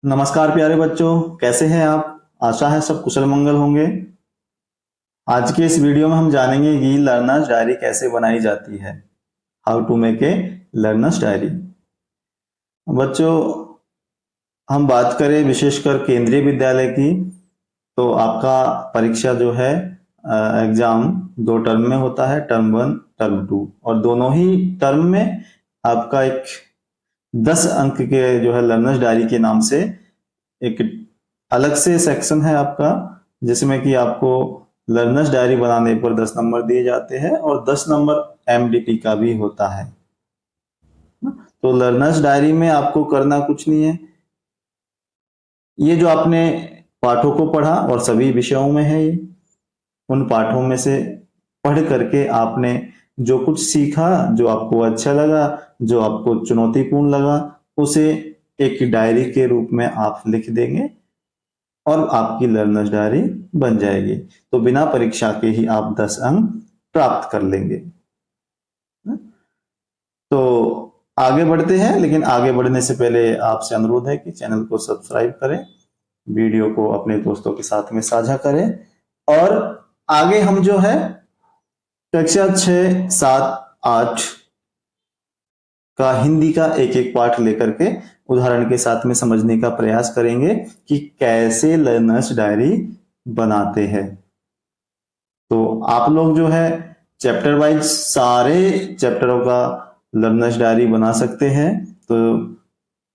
नमस्कार प्यारे बच्चों, कैसे हैं आप। आशा है सब कुशल मंगल होंगे। आज के इस वीडियो में हम जानेंगे कि लर्नर्स डायरी कैसे बनाई जाती है। How to make a learner's diary. बच्चों, हम बात करें विशेषकर केंद्रीय विद्यालय की, तो आपका परीक्षा जो है एग्जाम 2 टर्म में होता है, टर्म 1 टर्म 2, और दोनों ही टर्म में आपका एक 10 अंक के जो है लर्नर्स डायरी के नाम से एक अलग से सेक्शन है आपका, जिसमें कि आपको लर्नर्स डायरी बनाने पर 10 नंबर दिए जाते हैं और 10 नंबर एमडीटी का भी होता है। तो लर्नर्स डायरी में आपको करना कुछ नहीं है, ये जो आपने पाठों को पढ़ा और सभी विषयों में है, ये उन पाठों में से पढ़ करके आपने जो कुछ सीखा, जो आपको अच्छा लगा, जो आपको चुनौतीपूर्ण लगा, उसे एक डायरी के रूप में आप लिख देंगे और आपकी लर्नर्स डायरी बन जाएगी। तो बिना परीक्षा के ही आप 10 अंक प्राप्त कर लेंगे। तो आगे बढ़ते हैं, लेकिन आगे बढ़ने से पहले आपसे अनुरोध है कि चैनल को सब्सक्राइब करें, वीडियो को अपने दोस्तों के साथ में साझा करें, और आगे हम जो है कक्षा 6, 7, 8 का हिंदी का एक एक पाठ लेकर के उदाहरण के साथ में समझने का प्रयास करेंगे कि कैसे लर्नर्स डायरी बनाते हैं। तो आप लोग जो है चैप्टर वाइज सारे चैप्टरों का लर्नर्स डायरी बना सकते हैं। तो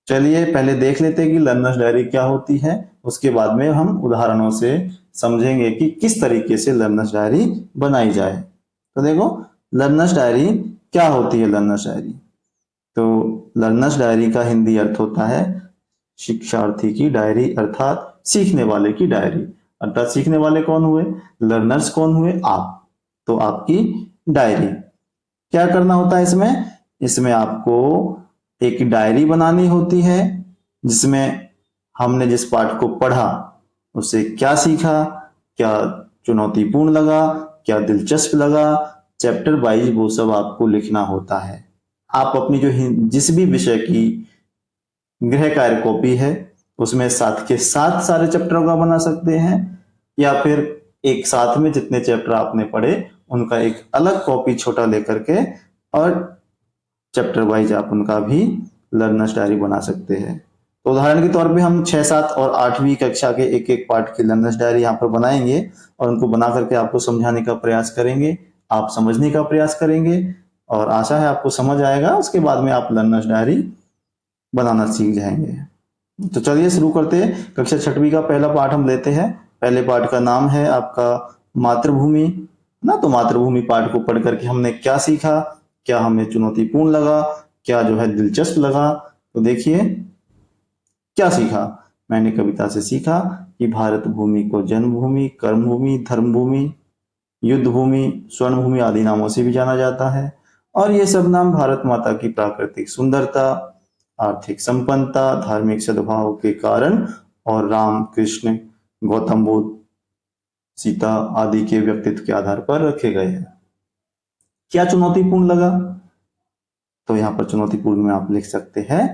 चलिए पहले देख लेते हैं कि लर्नर्स डायरी क्या होती है, उसके बाद में हम उदाहरणों से समझेंगे कि किस तरीके से लर्नर्स डायरी बनाई जाए। तो देखो, लर्नर्स डायरी क्या होती है। लर्नर्स डायरी, तो लर्नर्स डायरी का हिंदी अर्थ होता है शिक्षार्थी की डायरी, अर्थात सीखने वाले की डायरी। अर्थात सीखने वाले कौन हुए, लर्नर्स कौन हुए, आप। तो आपकी डायरी क्या करना होता है इसमें, इसमें आपको एक डायरी बनानी होती है जिसमें हमने जिस पाठ को पढ़ा उससे क्या सीखा, क्या चुनौतीपूर्ण लगा, क्या दिलचस्प लगा, चैप्टर वाइज वो सब आपको लिखना होता है। आप अपनी जो जिस भी विषय की गृह कार्य कॉपी है उसमें साथ के साथ सारे चैप्टरों का बना सकते हैं, या फिर एक साथ में जितने चैप्टर आपने पढ़े उनका एक अलग कॉपी छोटा लेकर के और चैप्टर वाइज आप उनका भी लर्नर्स डायरी बना सकते हैं। तो उदाहरण के तौर पे हम 6, 7 और 8वीं कक्षा के एक एक पाठ की लर्नर्स डायरी यहाँ पर बनाएंगे और उनको बना करके आपको समझाने का प्रयास करेंगे, आप समझने का प्रयास करेंगे, और आशा है आपको समझ आएगा। उसके बाद में आप लर्नर्स डायरी बनाना सीख जाएंगे। तो चलिए शुरू करते हैं। कक्षा 6वीं का पहला पाठ हम लेते हैं। पहले पाठ का नाम है आपका मातृभूमि ना। तो मातृभूमि पाठ को पढ़ करके हमने क्या सीखा, क्या हमें चुनौतीपूर्ण लगा, क्या जो है दिलचस्प लगा। तो देखिए क्या सीखा। मैंने कविता से सीखा कि भारत भूमि को जन्मभूमि, कर्मभूमि, धर्मभूमि, युद्ध भूमि, स्वर्ण भूमि आदि नामों से भी जाना जाता है, और ये सब नाम भारत माता की प्राकृतिक सुंदरता, आर्थिक संपन्नता, धार्मिक सद्भाव के कारण और राम, कृष्ण, गौतम बुद्ध, सीता आदि के व्यक्तित्व के आधार पर रखे गए हैं। क्या चुनौतीपूर्ण लगा, तो यहाँ पर चुनौतीपूर्ण में आप लिख सकते हैं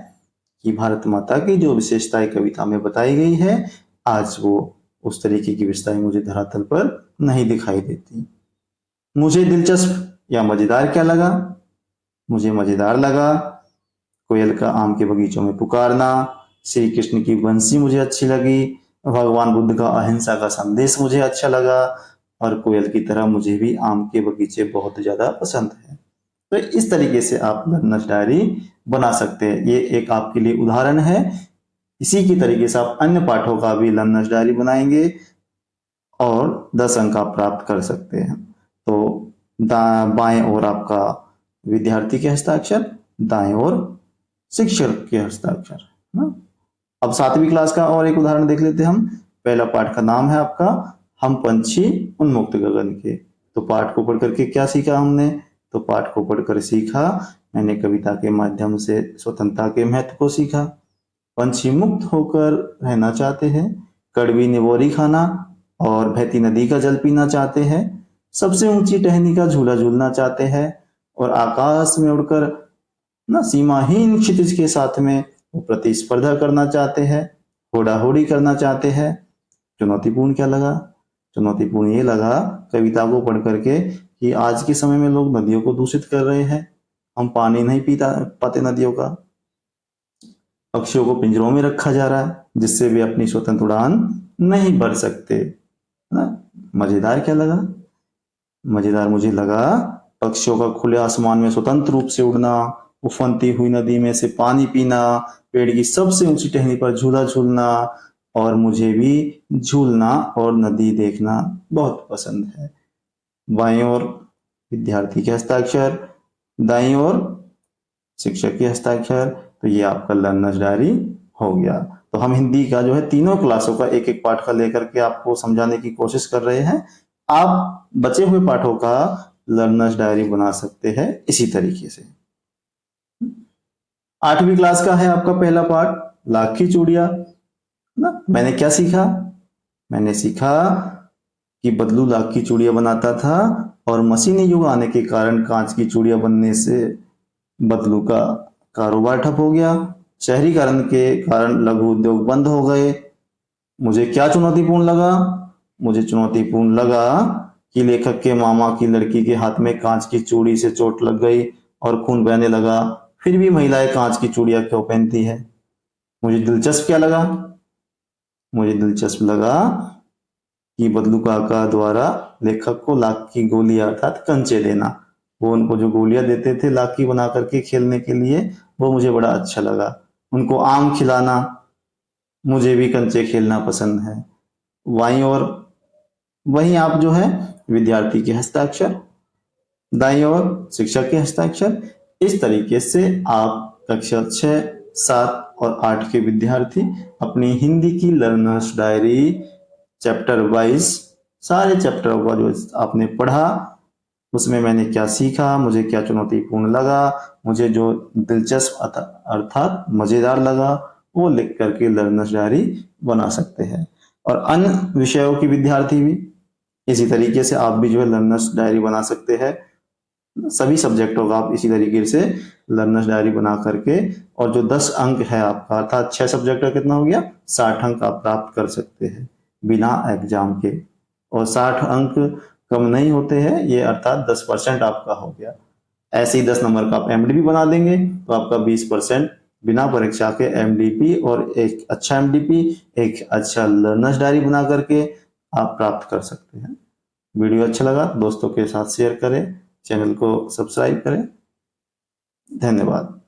कि भारत माता की जो विशेषताएं कविता में बताई गई है, आज वो उस तरीके की विशेषताएं मुझे धरातल पर नहीं दिखाई देती। मुझे दिलचस्प या मजेदार क्या लगा, मुझे मजेदार लगा कोयल का आम के बगीचों में पुकारना, श्री कृष्ण की बंसी मुझे अच्छी लगी, भगवान बुद्ध का अहिंसा का संदेश मुझे अच्छा लगा, और कोयल की तरह मुझे भी आम के बगीचे बहुत ज्यादा पसंद है। तो इस तरीके से आप लर्नर्स डायरी बना सकते हैं। ये एक आपके लिए उदाहरण है। इसी की तरीके से आप अन्य पाठों का भी लर्नर्स डायरी बनाएंगे और 10 अंक आप प्राप्त कर सकते हैं। तो बाएं ओर आपका विद्यार्थी के हस्ताक्षर, दाएं ओर शिक्षक के हस्ताक्षर ना। अब 7वीं क्लास का और एक उदाहरण देख लेते हैं हम। पहला पाठ का नाम है आपका हम पंछी उन्मुक्त गगन के। तो पाठ को पढ़ करके क्या सीखा हमने, तो पाठ को पढ़कर सीखा मैंने कविता के माध्यम से स्वतंत्रता के महत्व को सीखा। पंछी मुक्त होकर रहना चाहते हैं, कड़वी निवोरी खाना और बहती नदी का जल पीना चाहते हैं, सबसे ऊंची टहनी का झूला झूलना चाहते हैं, और आकाश में उड़कर ना सीमाहीन क्षितिज के साथ में वो प्रतिस्पर्धा करना चाहते हैं, होड़ा होड़ी करना चाहते हैं। चुनौतीपूर्ण क्या लगा? चुनौतीपूर्ण ये लगा कविता को पढ़ करके कि आज के समय में लोग नदियों को दूषित कर रहे हैं, हम पानी नहीं पीता पाते नदियों का, पक्षियों को पिंजरों में रखा जा रहा है जिससे वे अपनी स्वतंत्र उड़ान नहीं भर सकते, है ना। मजेदार क्या लगा? मजेदार मुझे लगा पक्षियों का खुले आसमान में स्वतंत्र रूप से उड़ना, उफनती हुई नदी में से पानी पीना, पेड़ की सबसे ऊंची टहनी पर झूला झूलना, और मुझे भी झूलना और नदी देखना बहुत पसंद है। बाईं ओर विद्यार्थी के हस्ताक्षर, दाईं ओर शिक्षक के हस्ताक्षर, तो ये आपका लर्नर्स डायरी हो गया। तो हम हिंदी का जो है तीनों क्लासों का एक एक पाठ का लेकर के आपको समझाने की कोशिश कर रहे हैं। आप बचे हुए पाठों का लर्नर्स डायरी बना सकते हैं इसी तरीके से। 8वीं क्लास का है आपका पहला पाठ, लाख की चूड़ियां ना। मैंने क्या सीखा? मैंने सीखा कि बदलू लाख की चूड़ियां बनाता था और मशीनी युग आने के कारण कांच की चूड़ियां बनने से बदलू का कारोबार ठप हो गया। शहरीकरण के कारण लघु उद्योग बंद हो गए। मुझे क्या चुनौतीपूर्ण लगा? मुझे चुनौतीपूर्ण लगा कि लेखक के मामा की लड़की के हाथ में कांच की चूड़ी से चोट लग गई और खून बहने लगा, फिर भी महिलाएं कांच की चूड़ियां क्यों पहनती है। मुझे दिलचस्प क्या लगा? मुझे दिलचस्प लगा कि बदलू काका द्वारा लेखक को लाख की गोलियां अर्थात कंचे देना, वो उनको जो गोलियां देते थे लाख की बना करके खेलने के लिए, वो मुझे बड़ा अच्छा लगा। उनको आम खिलाना, मुझे भी कंचे खेलना पसंद है। बाईं ओर वहीं आप जो है विद्यार्थी के हस्ताक्षर, दाईं ओर शिक्षक के हस्ताक्षर। इस तरीके से आप कक्षा 6, 7 और 8 के विद्यार्थी अपनी हिंदी की लर्नर्स डायरी चैप्टर वाइज सारे चैप्टरों का जो आपने पढ़ा, उसमें मैंने क्या सीखा, मुझे क्या चुनौतीपूर्ण लगा, मुझे जो दिलचस्प अर्थात मजेदार लगा, वो लिख करके लर्नर्स डायरी बना सकते हैं। और अन्य विषयों के विद्यार्थी भी इसी तरीके से आप भी जो है लर्नर्स डायरी बना सकते हैं। सभी सब्जेक्टों का आप इसी तरीके से लर्नर्स डायरी बना करके, और जो 10 अंक है आपका अर्थात 6 सब्जेक्ट का कितना हो गया, 60 अंक आप प्राप्त कर सकते हैं बिना एग्जाम के। और 60 अंक कम नहीं होते हैं, ये अर्थात 10% आपका हो गया। ऐसे ही 10 नंबर का आप एमडीपी बना देंगे तो आपका 20% बिना परीक्षा के एमडीपी, और एक अच्छा एमडीपी, एक अच्छा लर्नर्स डायरी बना करके आप प्राप्त कर सकते हैं। वीडियो अच्छा लगा दोस्तों के साथ शेयर करें, चैनल को सब्सक्राइब करें। धन्यवाद।